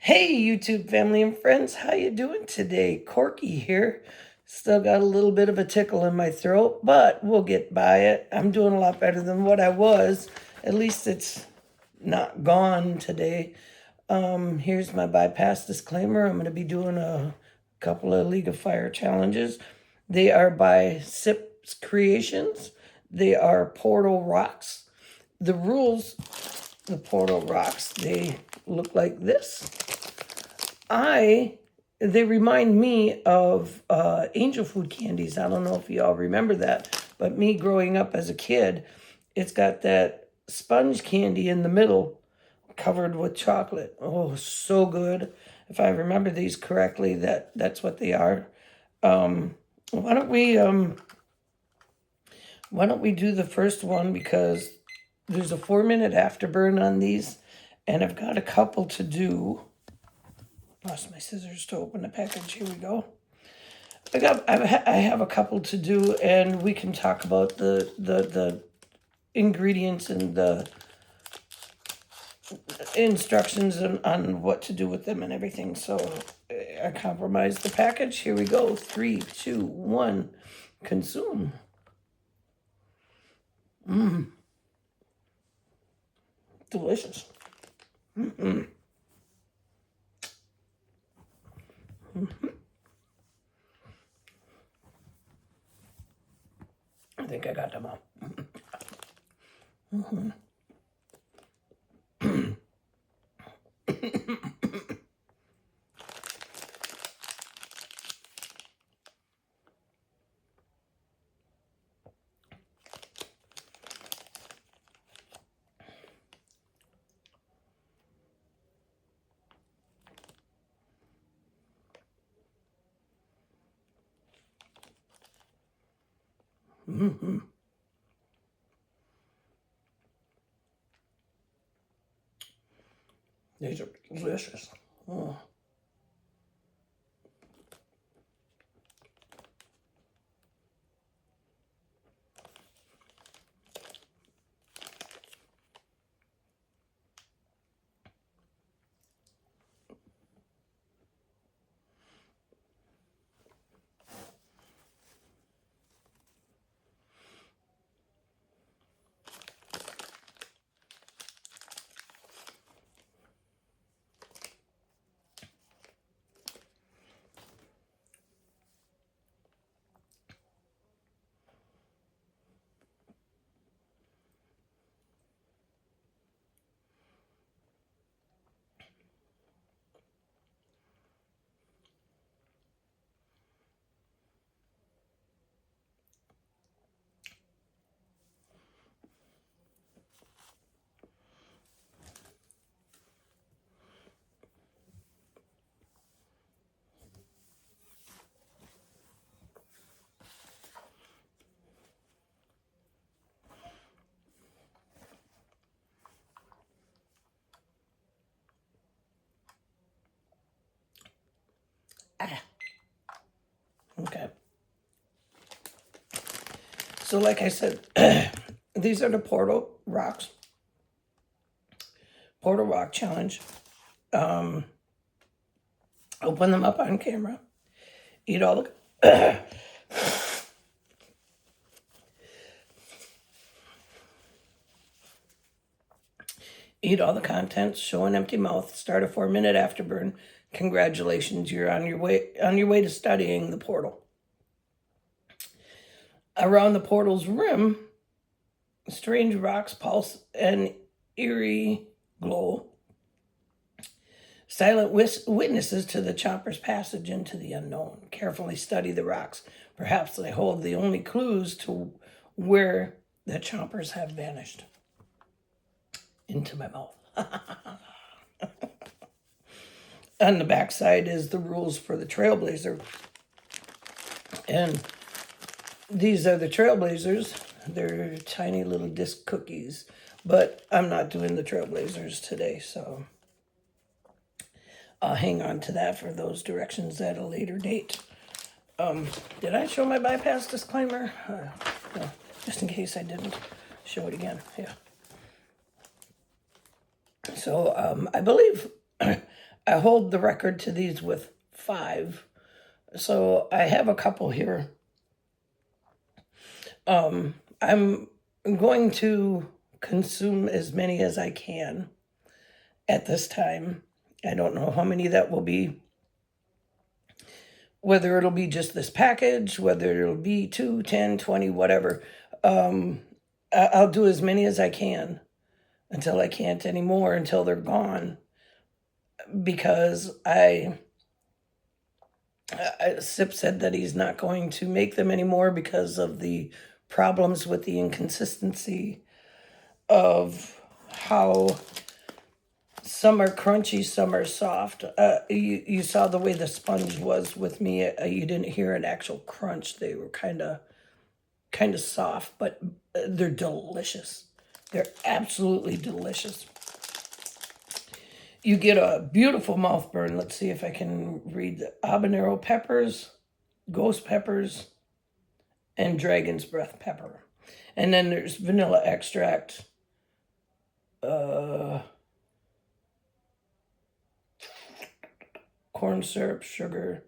Hey YouTube family and friends, how you doing today? Corky here. Still got a little bit of a tickle in my throat, but we'll get by it. I'm doing a lot better than what I was. At least it's not gone today. Here's my bypass disclaimer. I'm going to be doing a couple of League of Fire challenges. They are by Sips Creations. They are Portal Rocks. The rules, the Portal Rocks, they look like this. They remind me of angel food candies. I don't know if you all remember that, but me growing up as a kid, it's got that sponge candy in the middle covered with chocolate. Oh, so good. If I remember these correctly, that's what they are. Why don't we do the first one, because there's a 4-minute afterburn on these, and I've got a couple to do. Lost my scissors to open the package. Here we go. I have a couple to do, and we can talk about the ingredients and the instructions on what to do with them and everything. So I compromised the package. Here we go. 3, 2, 1. Consume. Delicious. I think I got them all. These are delicious. Oh. Okay. So like I said, these are the Portal Rocks. Portal Rock Challenge. Open them up on camera. Eat all the... Eat all the contents, show an empty mouth, start a 4-minute afterburn. Congratulations, you're on your way to studying the portal. Around the portal's rim, strange rocks pulse an eerie glow. Silent witnesses to the chomper's passage into the unknown. Carefully study the rocks. Perhaps they hold the only clues to where the chompers have vanished. Into my mouth. On the backside is the rules for the Trailblazer. And these are the Trailblazers. They're tiny little disc cookies. But I'm not doing the Trailblazers today, so I'll hang on to that for those directions at a later date. Did I show my bypass disclaimer? No, just in case I didn't show it again. Yeah. So I believe I hold the record to these with 5. So I have a couple here. I'm going to consume as many as I can at this time. I don't know how many that will be, whether it'll be just this package, whether it'll be 2, 10, 20, whatever. I'll do as many as I can until I can't anymore, until they're gone. Because Sip said that he's not going to make them anymore because of the problems with the inconsistency of how some are crunchy, some are soft. You saw the way the sponge was with me. You didn't hear an actual crunch. They were kind of soft, but they're delicious. They're absolutely delicious. You get a beautiful mouth burn. Let's see if I can read the habanero peppers, ghost peppers, and dragon's breath pepper. And then there's vanilla extract, corn syrup, sugar,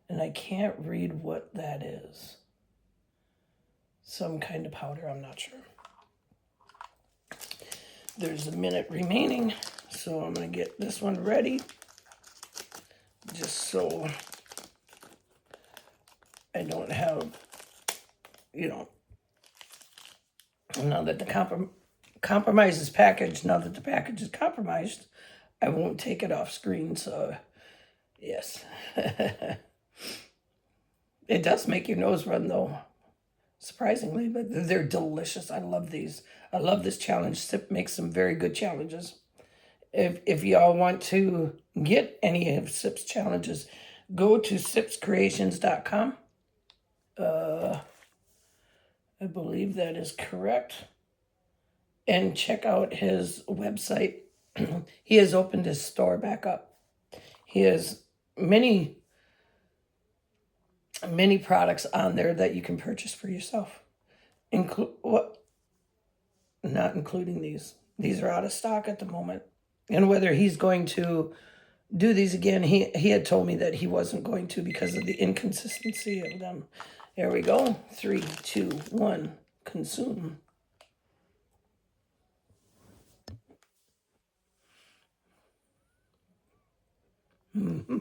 and I can't read what that is. Some kind of powder, I'm not sure. There's a minute remaining, so I'm going to get this one ready, just so I don't have, now that the compromise is packaged, now that the package is compromised, I won't take it off screen, so yes. It does make your nose run, though, surprisingly, but they're delicious. I love these. I love this challenge. Sip makes some very good challenges. If y'all want to get any of Sip's challenges, go to sipscreations.com. I believe that is correct. And check out his website. He has opened his store back up. He has many products on there that you can purchase for yourself. Not including these. These are out of stock at the moment. And whether he's going to do these again, he had told me that he wasn't going to because of the inconsistency of them. There we go. 3, 2, 1, consume. Mm-hmm.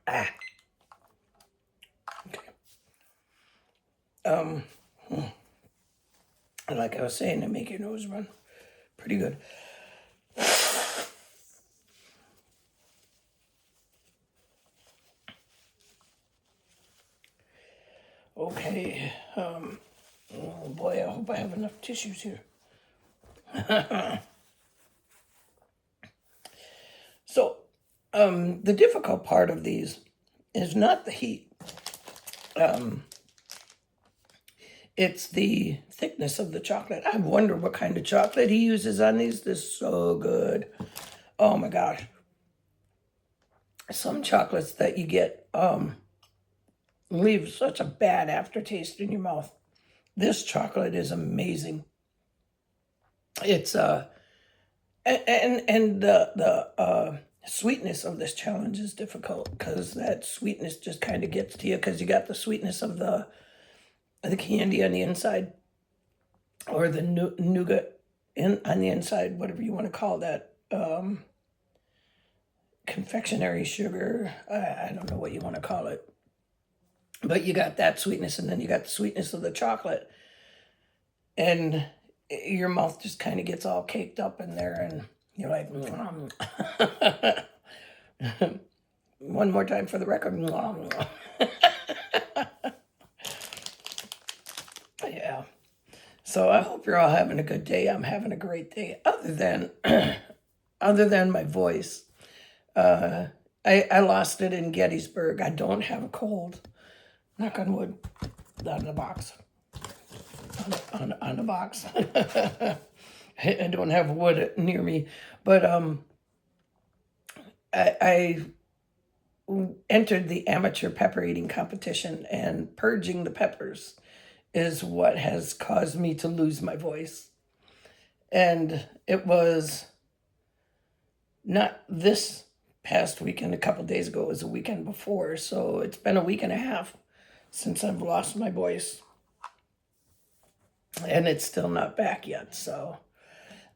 Ah. Okay. Like I was saying, they make your nose run pretty good. Okay. Oh boy, I hope I have enough tissues here. So, the difficult part of these is not the heat. It's the thickness of the chocolate. I wonder what kind of chocolate he uses on these. This is so good. Oh my gosh. Some chocolates that you get leave such a bad aftertaste in your mouth. This chocolate is amazing. It's and the sweetness of this challenge is difficult because that sweetness just kind of gets to you because you got the sweetness of the candy on the inside or the nougat on the inside, whatever you want to call that. Confectionery sugar. I don't know what you want to call it. But you got that sweetness, and then you got the sweetness of the chocolate. And your mouth just kind of gets all caked up in there, and you're like, one more time for the record. Yeah. So I hope you're all having a good day. I'm having a great day. Other than my voice, I lost it in Gettysburg. I don't have a cold. Knock on wood. On the box. On the box. I don't have wood near me, but I entered the amateur pepper eating competition, and purging the peppers is what has caused me to lose my voice. And it was not this past weekend, a couple days ago, it was a weekend before, so it's been a week and a half since I've lost my voice. And it's still not back yet. So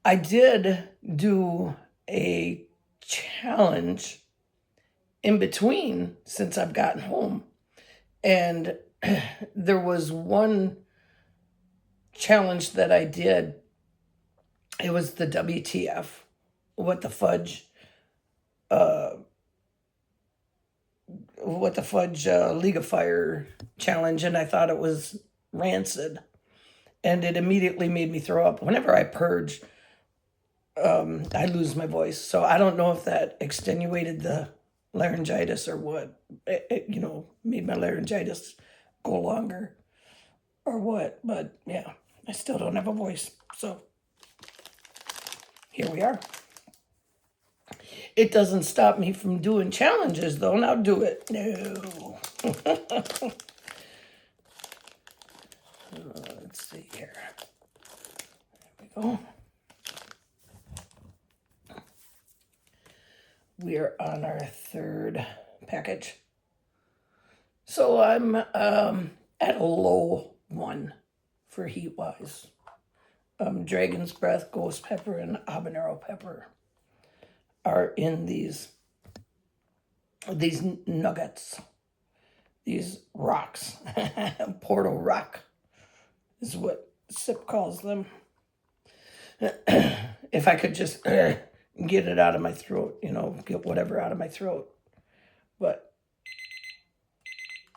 I did do a challenge in between since I've gotten home. And there was one challenge that I did. It was the WTF, what the fudge, League of Fire challenge. And I thought it was rancid. And it immediately made me throw up. Whenever I purge, I lose my voice. So I don't know if that extenuated the laryngitis or what. It made my laryngitis go longer or what. But yeah, I still don't have a voice. So here we are. It doesn't stop me from doing challenges, though. Now do it. No. Let's see here. There we go. We are on our third package. So I'm at a low 1 for heat-wise. Dragon's Breath, Ghost Pepper, and Habanero Pepper are in these nuggets, these rocks. Porto Rock is what Sip calls them. If I could just get it out of my throat, get whatever out of my throat. But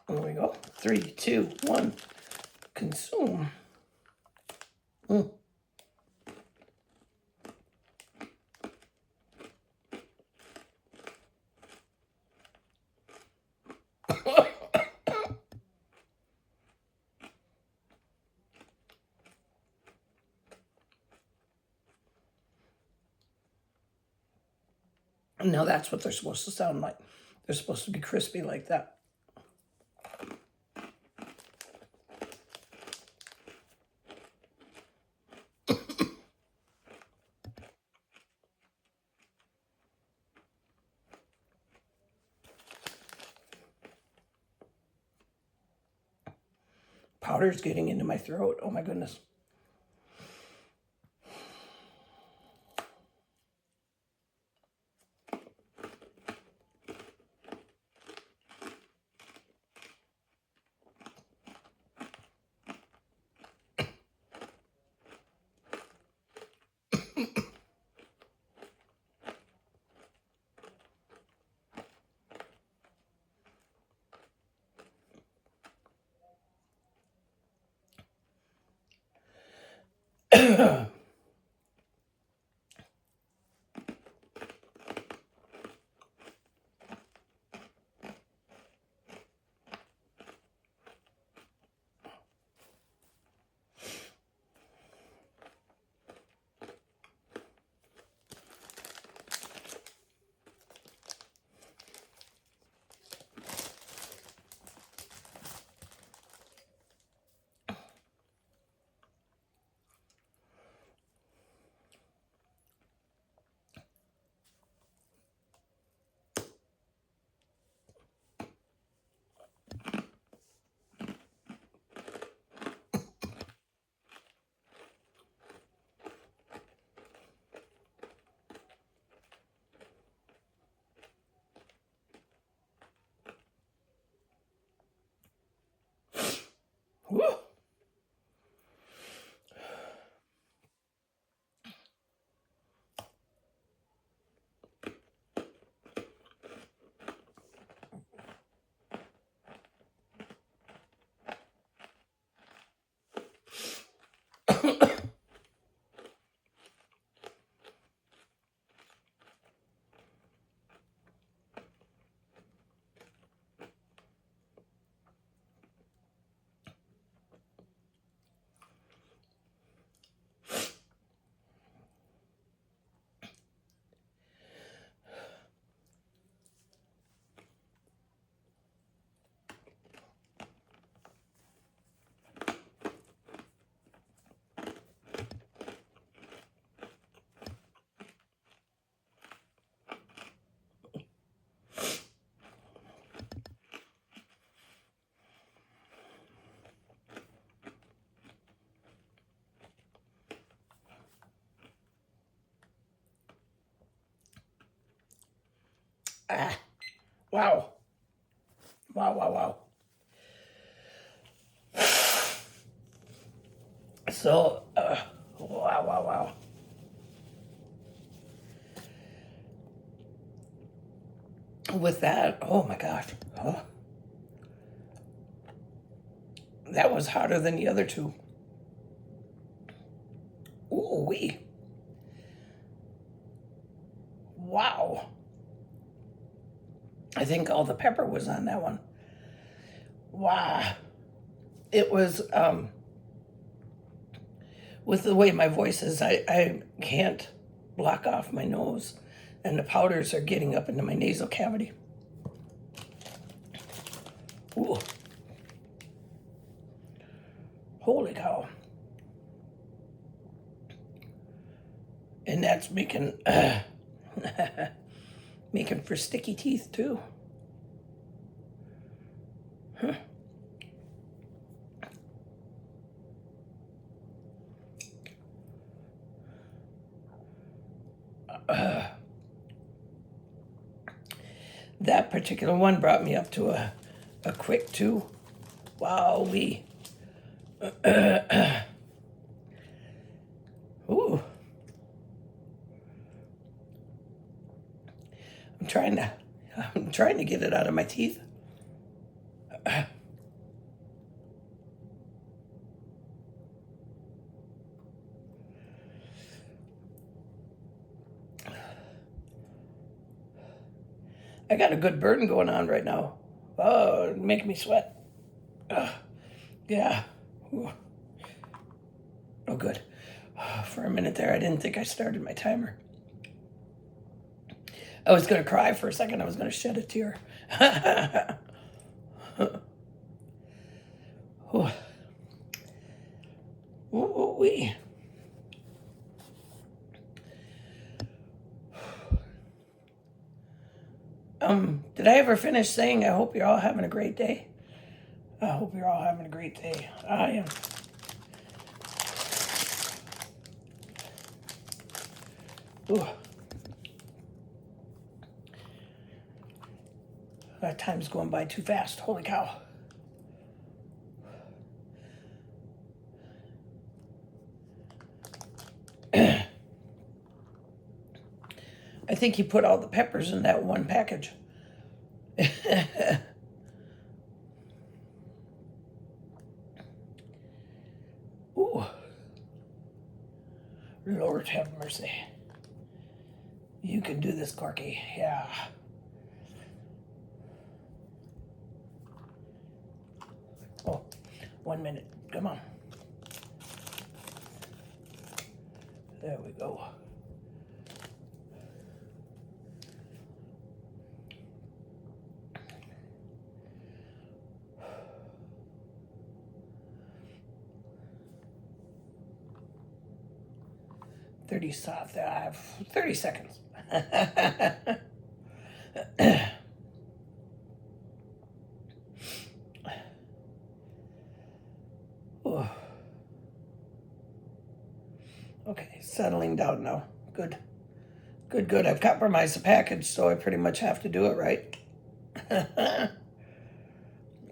there we go. 3, 2, 1, consume. Now that's what they're supposed to sound like. They're supposed to be crispy like that. Powder's getting into my throat. Oh my goodness. Ah, wow. Wow, wow, wow. So, wow, wow, wow. With that, oh my gosh. Oh, that was hotter than the other two. Ooh, wee. Wow. I think all the pepper was on that one. Wow. It was, with the way my voice is, I can't block off my nose, and the powders are getting up into my nasal cavity. Ooh. Holy cow. And that's making, making for sticky teeth too. Huh. That particular one brought me up to a quick 2. Wow-wee. Ooh. I'm trying to get it out of my teeth. I got a good burn going on right now. Oh, it make me sweat. Yeah. Ooh. Oh, good. For a minute there, I didn't think I started my timer. I was going to cry for a second. I was going to shed a tear. Ooh. Ooh-wee. Did I ever finish saying I hope you're all having a great day? I hope you're all having a great day. I am. Ooh. That time's going by too fast. Holy cow. I think he put all the peppers in that one package. Ooh. Lord have mercy. You can do this, Corky. Yeah. Oh, 1 minute. Come on. There we go. I have 30 seconds. Okay, settling down now. Good. Good, good. I've compromised the package, so I pretty much have to do it right.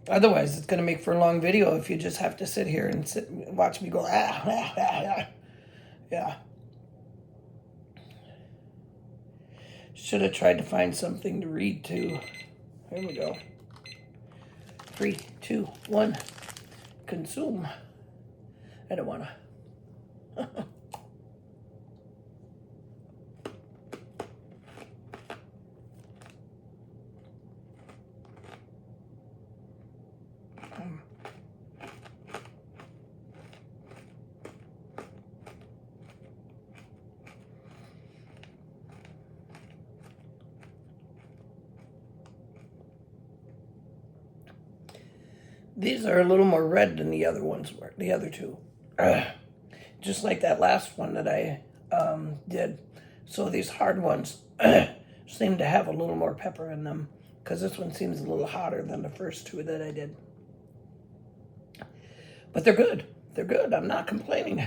Otherwise, it's going to make for a long video if you just have to sit here and watch me go, Yeah. Should have tried to find something to read too. Here we go. 3, 2, 1. Consume. I don't want to. 'These are a little more red than the other ones were, the other two. Just like that last one that I did. So these hard ones seem to have a little more pepper in them, because this one seems a little hotter than the first 2 that I did. But they're good. They're good. I'm not complaining.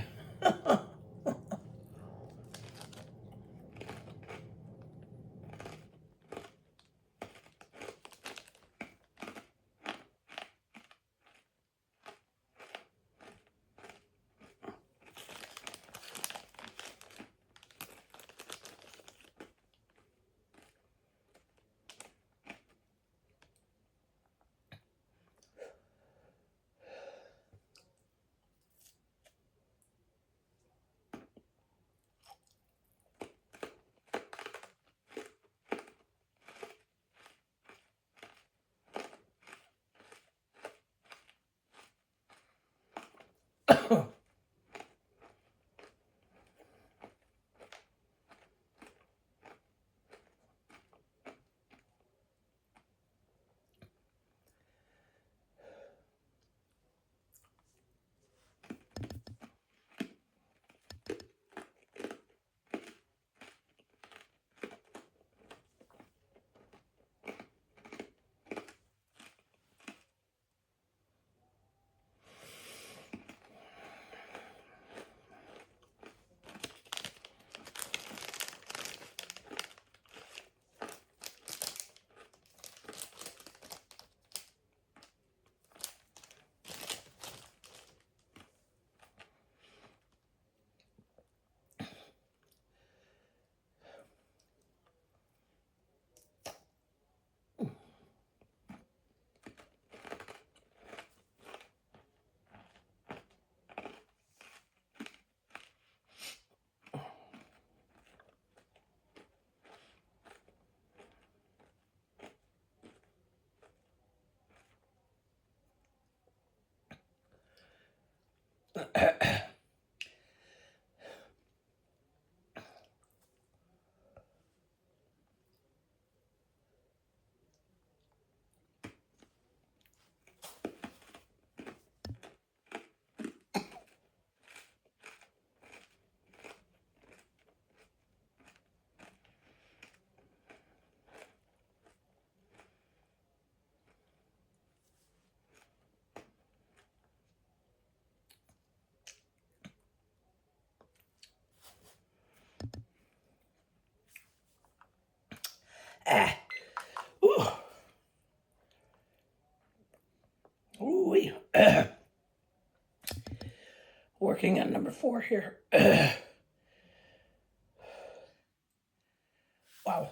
Ah. Ooh. Ooh. Working on number 4 here. Wow.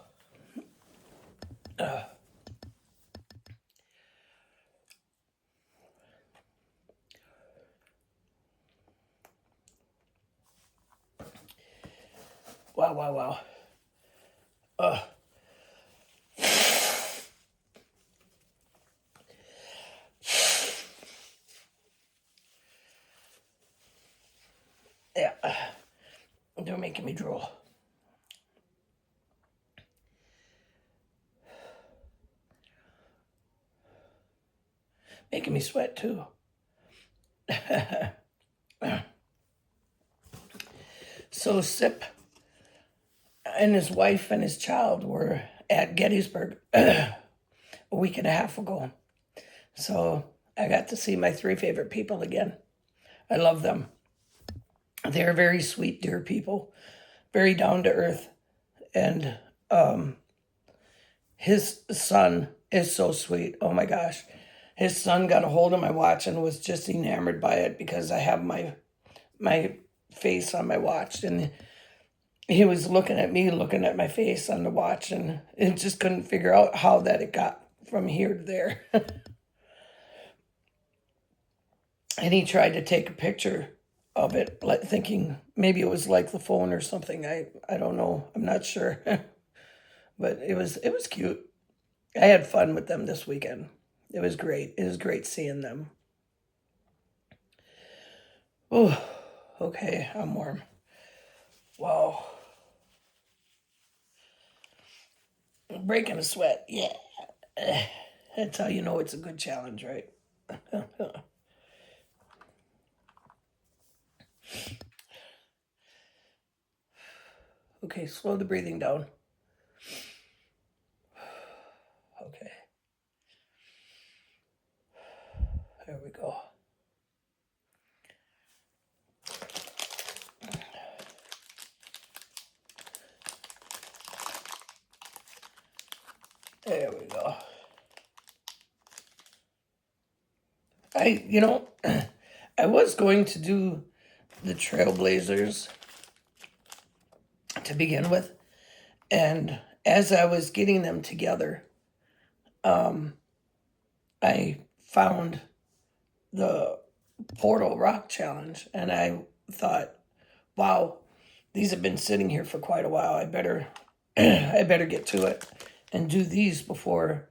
Wow, wow, wow. Yeah. They're making me drool. Making me sweat too. So Sip and his wife and his child were at Gettysburg a week and a half ago. So I got to see my 3 favorite people again. I love them. They're very sweet, dear people, very down to earth. And his son is so sweet. Oh my gosh. His son got a hold of my watch and was just enamored by it because I have my face on my watch, and he was looking at me, looking at my face on the watch, and it just couldn't figure out how that it got from here to there. And he tried to take a picture of it, like thinking maybe it was like the phone or something. I don't know. I'm not sure. But it was cute. I had fun with them this weekend. It was great. It was great seeing them. Oh, okay, I'm warm. Wow. Breaking a sweat. Yeah. That's how you know it's a good challenge, right? Okay, slow the breathing down. Okay, there we go. There we go. You know, I was going to do the Trailblazers to begin with, and as I was getting them together, I found the Portal Rock Challenge, and I thought, wow, these have been sitting here for quite a while. I better, I better get to it and do these before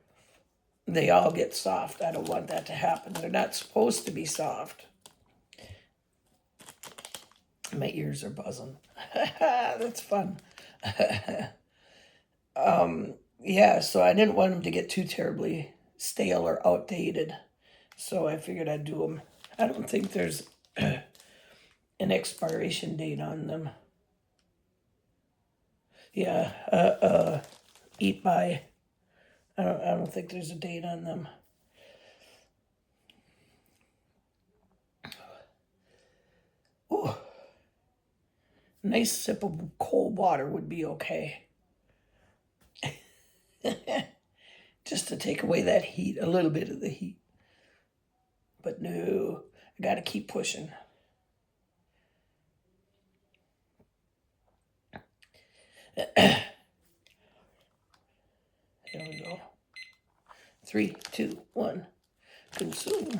they all get soft. I don't want that to happen. They're not supposed to be soft. My ears are buzzing. That's fun. Yeah, so I didn't want them to get too terribly stale or outdated. So I figured I'd do them. I don't think there's an expiration date on them. Yeah, eat by. I don't think there's a date on them. Ooh, nice sip of cold water would be okay. Just to take away that heat, a little bit of the heat. But no, I gotta keep pushing. There we go. 3, 2, 1. Consume.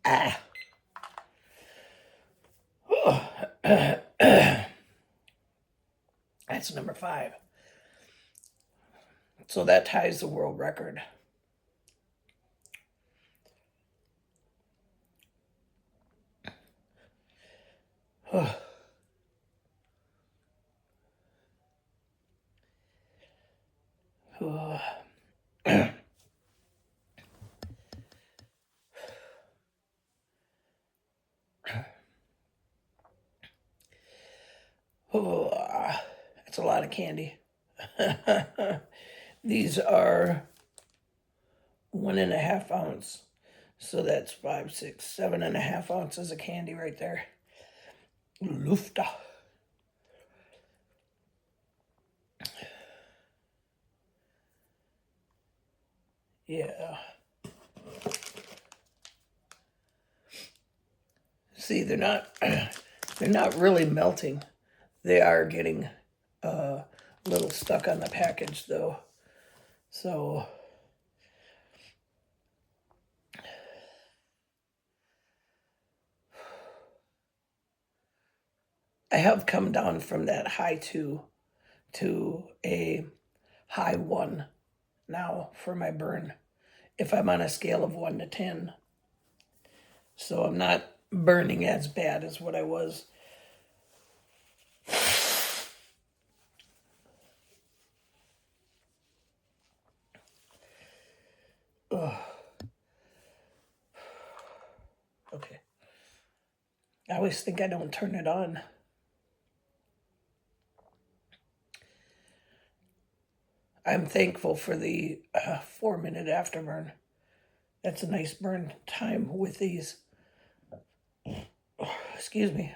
Ah. That's number 5. So that ties the world record. That's a lot of candy. These are 1.5 ounce. So that's 5, 6, 7.5 ounces of candy right there. Lufta. Yeah. See, they're not really melting. They are getting a little stuck on the package though. So I have come down from that high 2 to a high 1 now for my burn, if I'm on a scale of 1 to 10. So I'm not burning as bad as what I was. Ugh. Okay. I always think I don't turn it on. I'm thankful for the 4-minute afterburn. That's a nice burn time with these. Excuse me.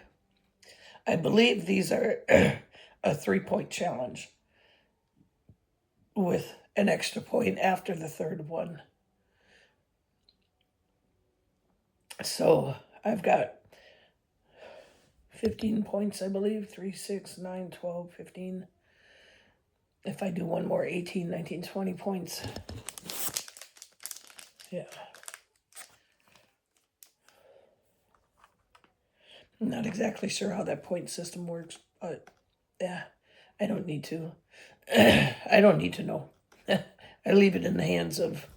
I believe these are a 3-point challenge with an extra point after the third one. So I've got 15 points, I believe. 3, 6, 9, 12, 15. If I do one more, 18, 19, 20 points. Yeah. I'm not exactly sure how that point system works, but yeah, I don't need to. I don't need to know. I leave it in the hands of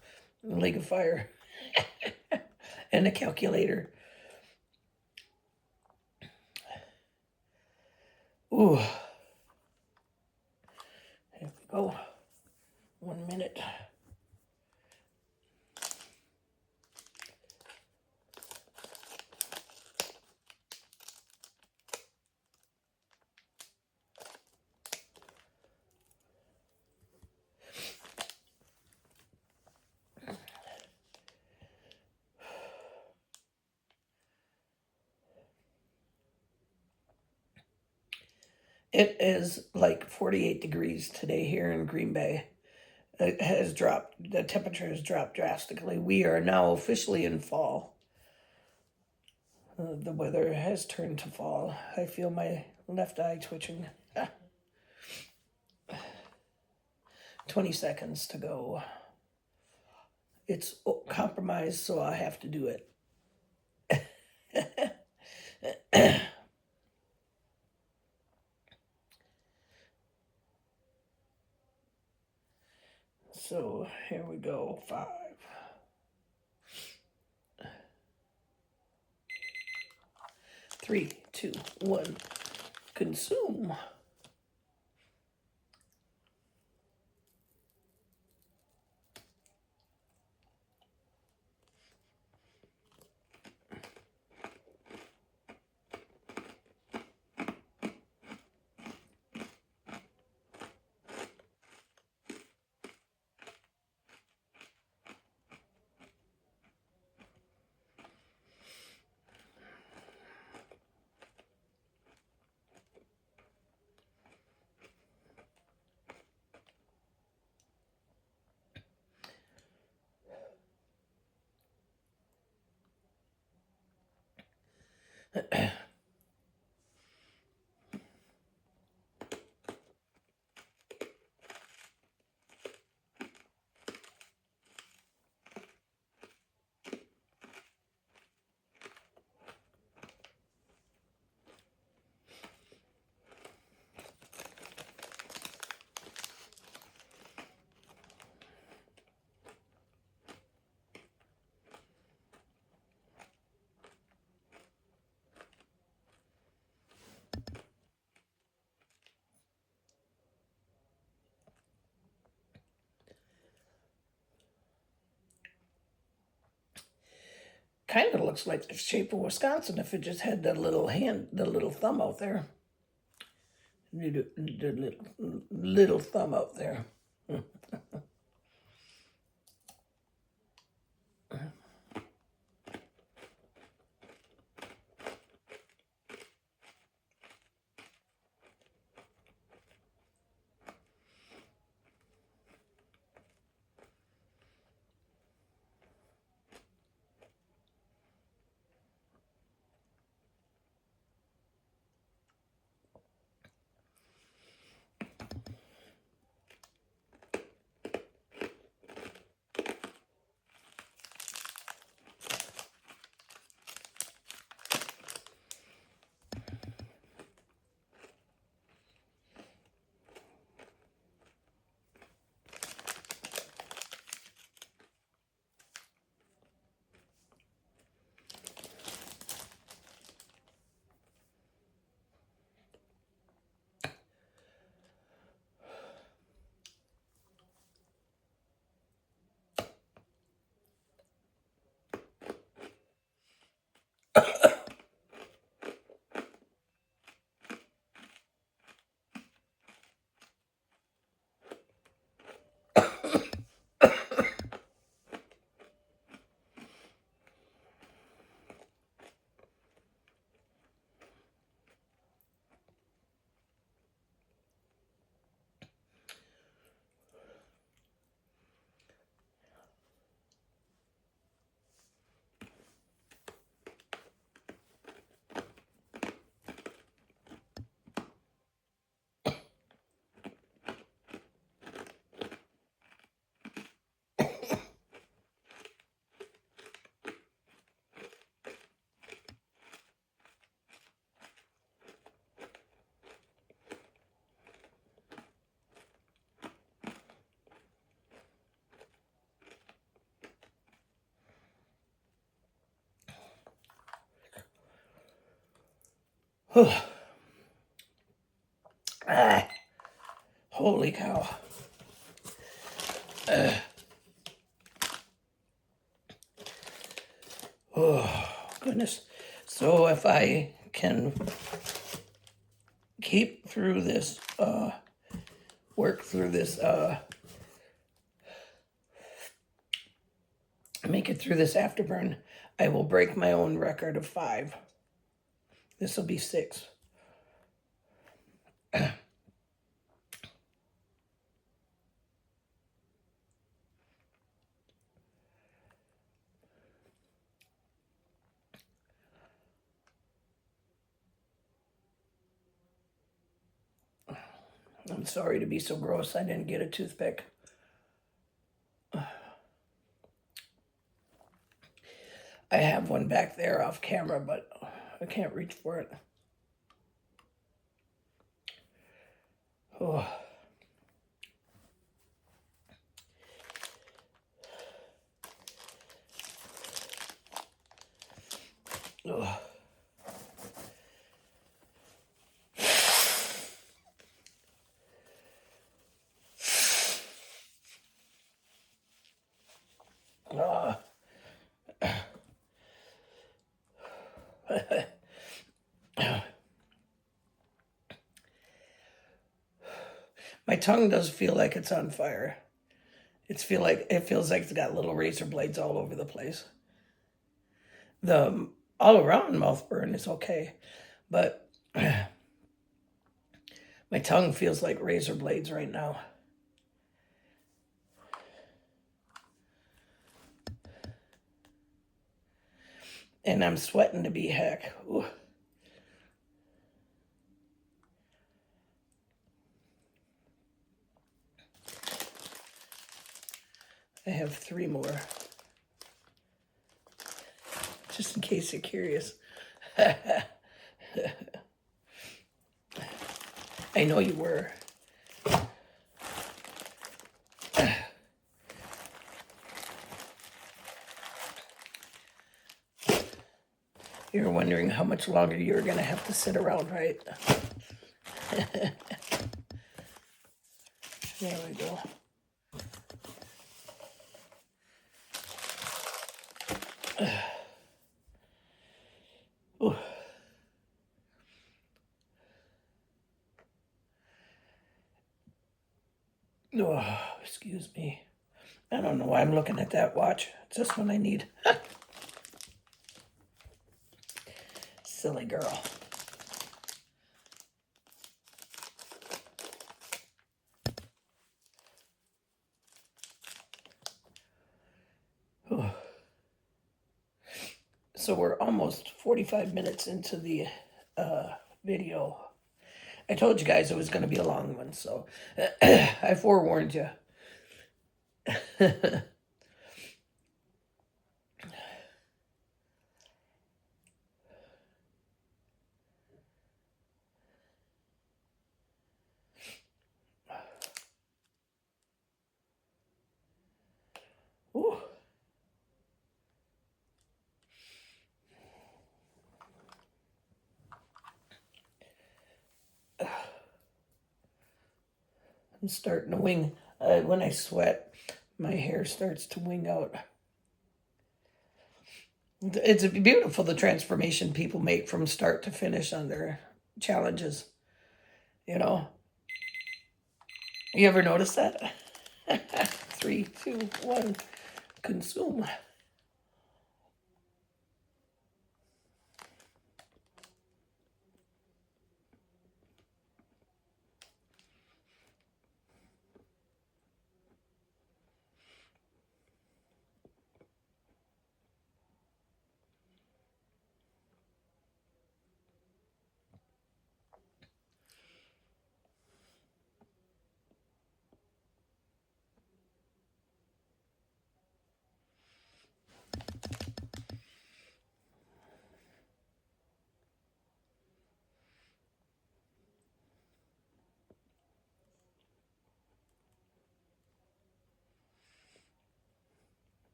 League of Fire and a calculator. Ooh. Here we go. 1 minute. It is like 48 degrees today here in Green Bay. It has dropped, the temperature has dropped drastically. We are now officially in fall. The weather has turned to fall. I feel my left eye twitching. 20 seconds to go. It's compromised, so I have to do it. So here we go. 5. 3, 2, 1. Consume. Kind of looks like the shape of Wisconsin if it just had the little hand, the little thumb out there. The little thumb out there. Ah, holy cow. Oh, goodness. So if I can keep through this, work through this, make it through this afterburn, I will break my own record of 5. This will be 6. I'm sorry to be so gross. I didn't get a toothpick. I have one back there off camera, but I can't reach for it. Oh. Oh. Oh. My tongue does feel like it's on fire. It feels like it's got little razor blades all over the place. The all around mouth burn is okay, but my tongue feels like razor blades right now. And I'm sweating to be heck. Ooh. I have 3 more. Just in case you're curious. I know you were. You're wondering how much longer you're going to have to sit around, right? There we go. Ooh. Oh, excuse me. I don't know why I'm looking at that watch. It's this one I need. Silly girl. Oh. So we're almost 45 minutes into the video. I told you guys it was going to be a long one, so I forewarned you. Ooh. I'm starting to wing. When I sweat, my hair starts to wing out. It's beautiful, the transformation people make from start to finish on their challenges. You know? You ever notice that? 3, 2, 1, consume.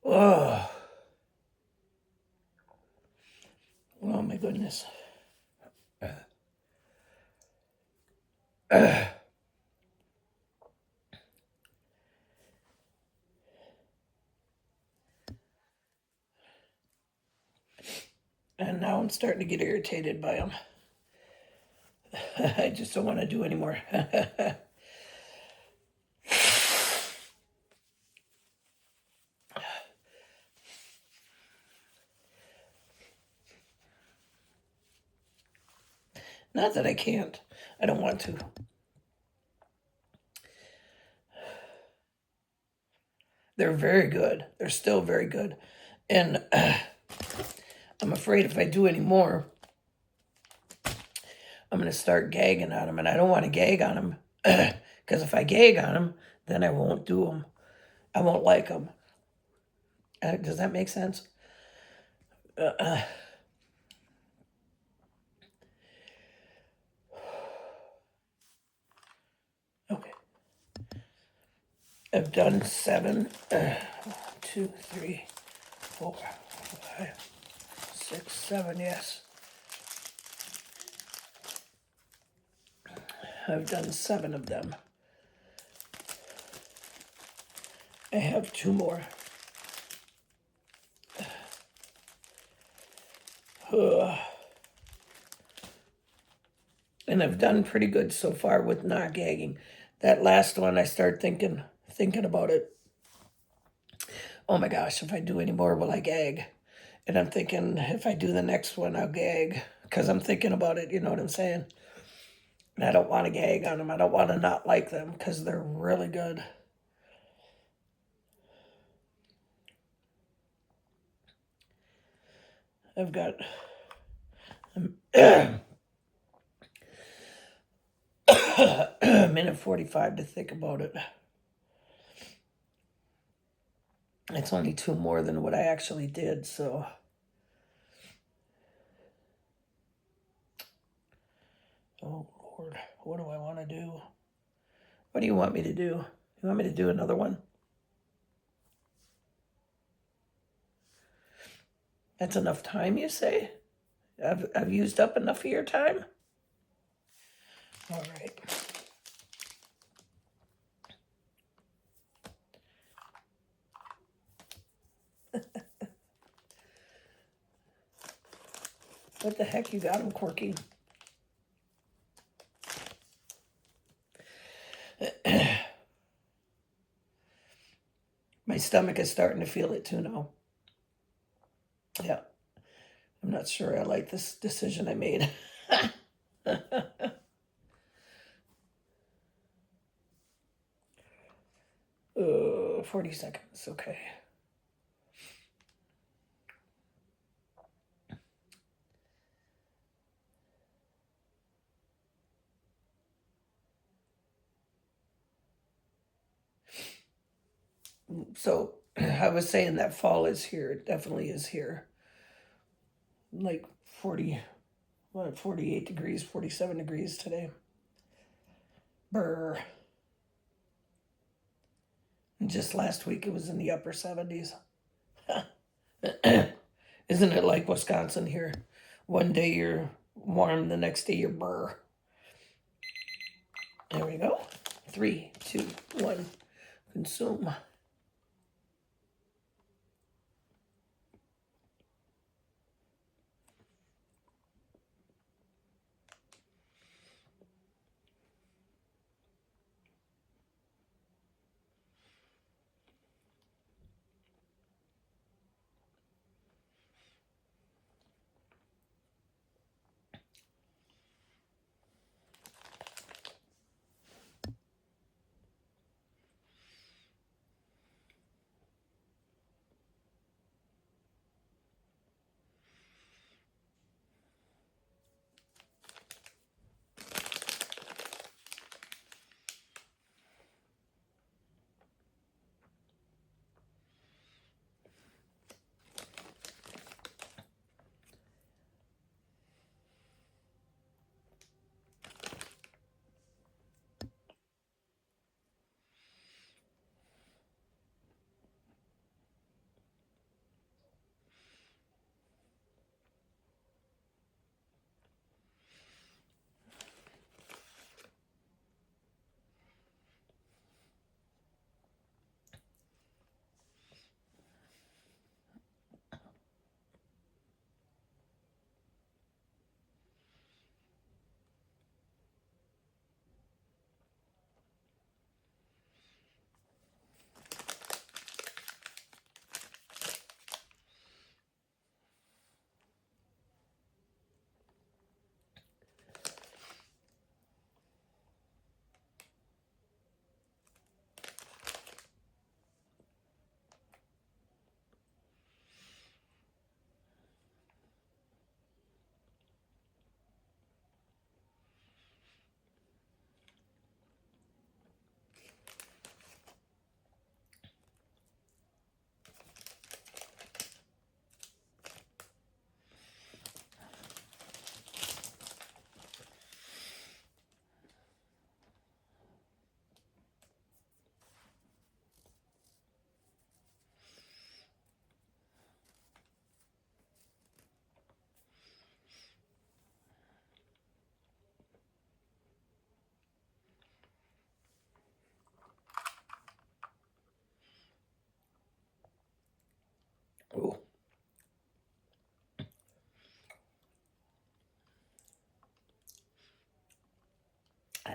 Oh, oh my goodness. And now I'm starting to get irritated by them. I just don't want to do anymore. Not that I can't. I don't want to. They're very good. They're still very good. And I'm afraid if I do any more, I'm going to start gagging on them. And I don't want to gag on them. Because if I gag on them, then I won't do them. I won't like them. Does that make sense? Okay. I've done 7. 2, 3, 4, 5, 6, 7, yes. I've done 7 of them. I have 2 more. And I've done pretty good so far with not gagging. That last one, I start thinking about it. Oh my gosh, if I do any more, will I gag? And I'm thinking, if I do the next one, I'll gag. Because I'm thinking about it, you know what I'm saying? And I don't want to gag on them. I don't want to not like them because they're really good. I've got a minute 45 to think about it. It's only 2 more than what I actually did, so. Oh, Lord, what do I want to do? What do you want me to do? You want me to do another one? That's enough time, you say? I've used up enough of your time? All right. What the heck you got him, Corky? My stomach is starting to feel it too now. Yeah. I'm not sure I like this decision I made. 40 seconds, okay. So I was saying that fall is here. It definitely is here. Like 48 degrees, 47 degrees today. Brr. And just last week it was in the upper 70s. Isn't it like Wisconsin here? One day you're warm, the next day you're brr. There we go. 3, 2, 1. Consume.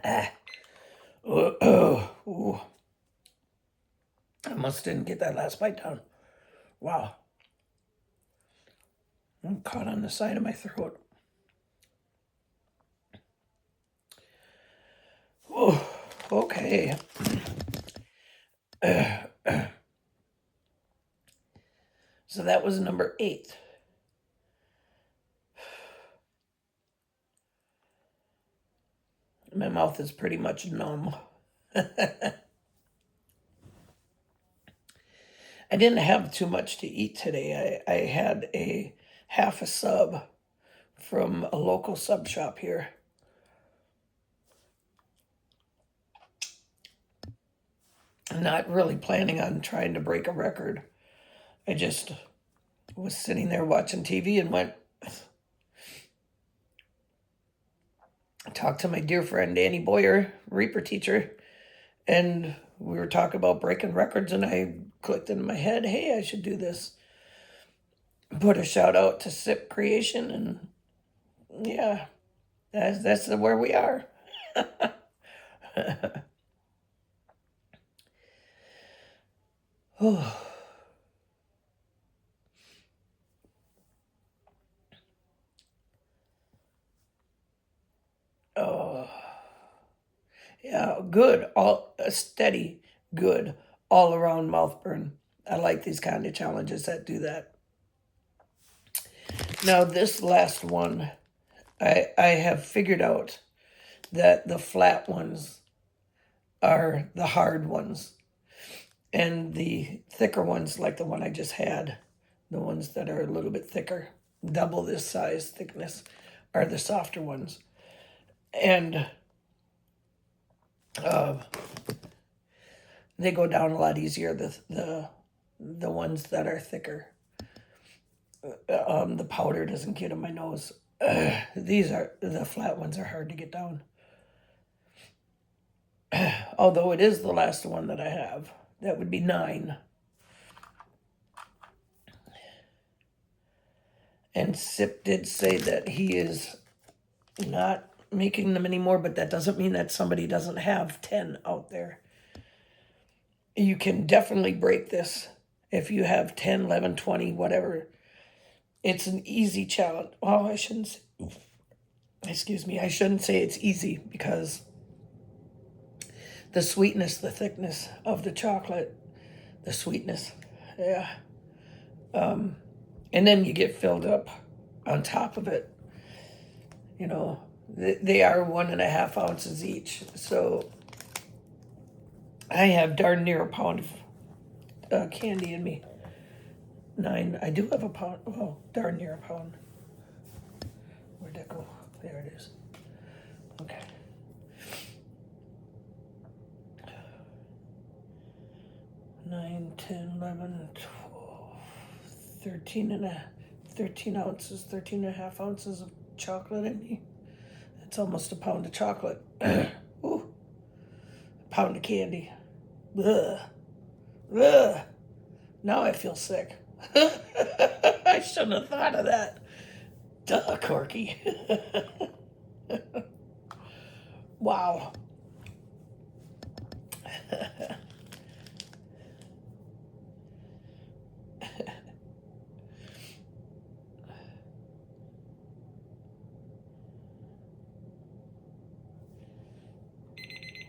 Ah. Ooh. I almost didn't get that last bite down. Wow. I'm caught on the side of my throat. Oh, okay. So that was number 8. My mouth is pretty much numb. I didn't have too much to eat today. I had a half a sub from a local sub shop here. I'm not really planning on trying to break a record. I just was sitting there watching TV and went, talked to my dear friend Danny Boyer, Reaper teacher, and we were talking about breaking records, and I clicked in my head, hey, I should do this. Put a shout out to Sip Creation, and yeah, that's where we are. Oh. Oh. Yeah, good, all steady, good, all around mouth burn. I like these kind of challenges that do that. Now this last one, I have figured out that the flat ones are the hard ones, and the thicker ones, like the one I just had, the ones that are a little bit thicker, double this size thickness, are the softer ones. And uh, they go down a lot easier, the ones that are thicker. The powder doesn't get in my nose. These are, the flat ones are hard to get down. Although it is the last one that I have. That would be 9. And Sip did say that he is not making them anymore, but that doesn't mean that somebody doesn't have 10 out there. You can definitely break this if you have 10, 11, 20, whatever. It's an easy challenge. Oh, I shouldn't say, excuse me, I shouldn't say it's easy, because the sweetness, the thickness of the chocolate, the sweetness, yeah. And then you get filled up on top of it. You know, they are 1.5 ounces each. So I have darn near a pound of candy in me. 9. I do have a pound. Oh, darn near a pound. Where'd that go? There it is. Okay. 9, 10, 11, 12, 13 ounces, 13.5 ounces of chocolate in me. It's almost a pound of chocolate. Ooh, a pound of candy. Ugh. Ugh. Now I feel sick. I shouldn't have thought of that. Duh, Corky. Wow.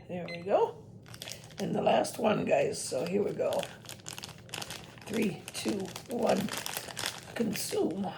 There we go. And the last one, guys. So here we go. 3, 2, 1. Consume.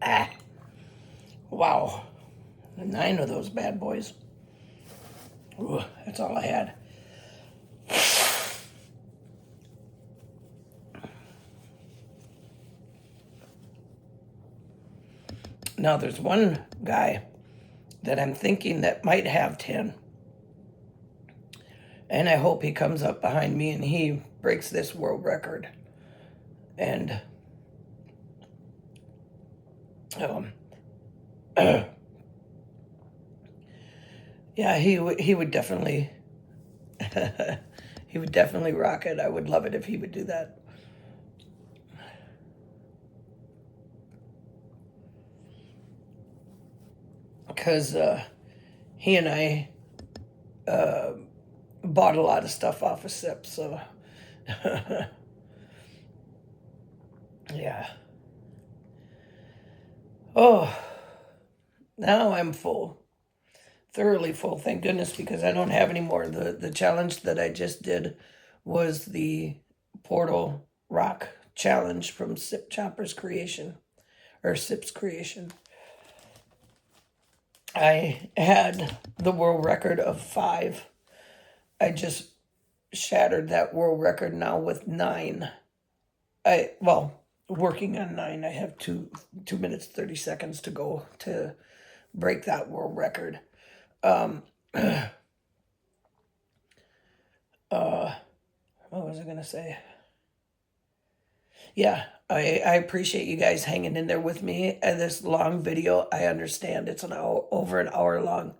Ah, wow. 9 of those bad boys. Ooh, that's all I had. Now there's one guy that I'm thinking that might have 10. And I hope he comes up behind me and he breaks this world record. And yeah, he would definitely he would definitely rock it. I would love it if he would do that. Because he and I bought a lot of stuff off of SIP, so yeah. Oh, now I'm full. Thoroughly full, thank goodness, because I don't have any more. The challenge that I just did was the Portal Rock challenge from Sip Chopper's creation, or Sip's creation. I had the world record of 5. I just shattered that world record now with 9. Working on 9. I have 2 minutes 30 seconds to go to break that world record. What was I gonna say? Yeah, I appreciate you guys hanging in there with me at this long video. I understand it's over an hour long.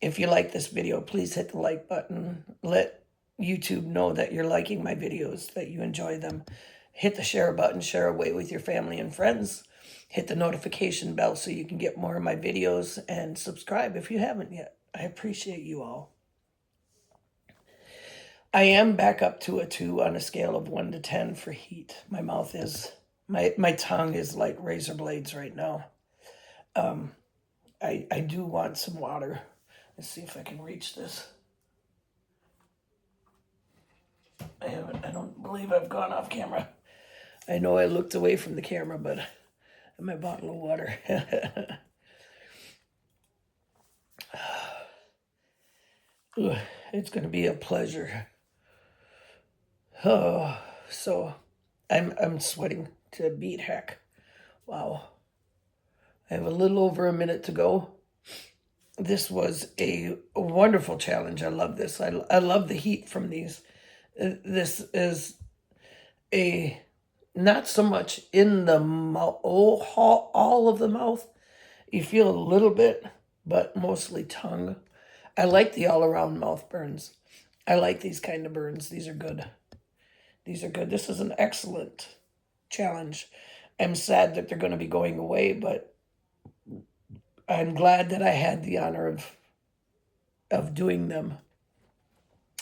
If you like this video, please hit the like button. Let YouTube know that you're liking my videos, that you enjoy them. Hit the share button, share away with your family and friends. Hit the notification bell so you can get more of my videos, and subscribe if you haven't yet. I appreciate you all. I am back up to a 2 on a scale of 1 to 10 for heat. My mouth is, my tongue is like razor blades right now. I do want some water. Let's see if I can reach this. I don't believe I've gone off camera. I know I looked away from the camera, but my bottle of water. It's going to be a pleasure. Oh, so I'm sweating to beat heck. Wow. I have a little over a minute to go. This was a wonderful challenge. I love this. I love the heat from these. This is a not so much in the mouth, all of the mouth. You feel a little bit, but mostly tongue. I like the all-around mouth burns. I like these kind of burns. These are good. These are good. This is an excellent challenge. I'm sad that they're going to be going away, but I'm glad that I had the honor of doing them,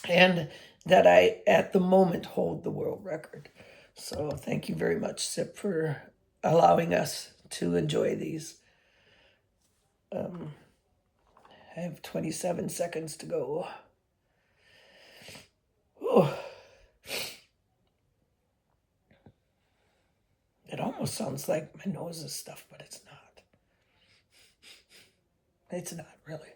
and that I, at the moment, hold the world record. So thank you very much, Sip, for allowing us to enjoy these. I have 27 seconds to go. Oh. It almost sounds like my nose is stuffed, but it's not. It's not really.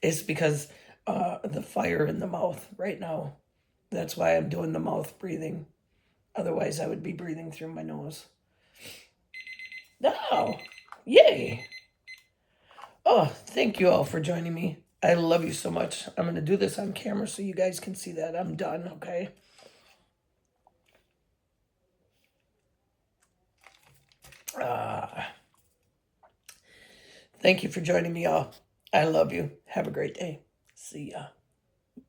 It's because the fire in the mouth right now. That's why I'm doing the mouth breathing. Otherwise, I would be breathing through my nose. Oh, yay. Oh, thank you all for joining me. I love you so much. I'm going to do this on camera so you guys can see that I'm done, okay? Thank you for joining me, all. I love you. Have a great day. See ya.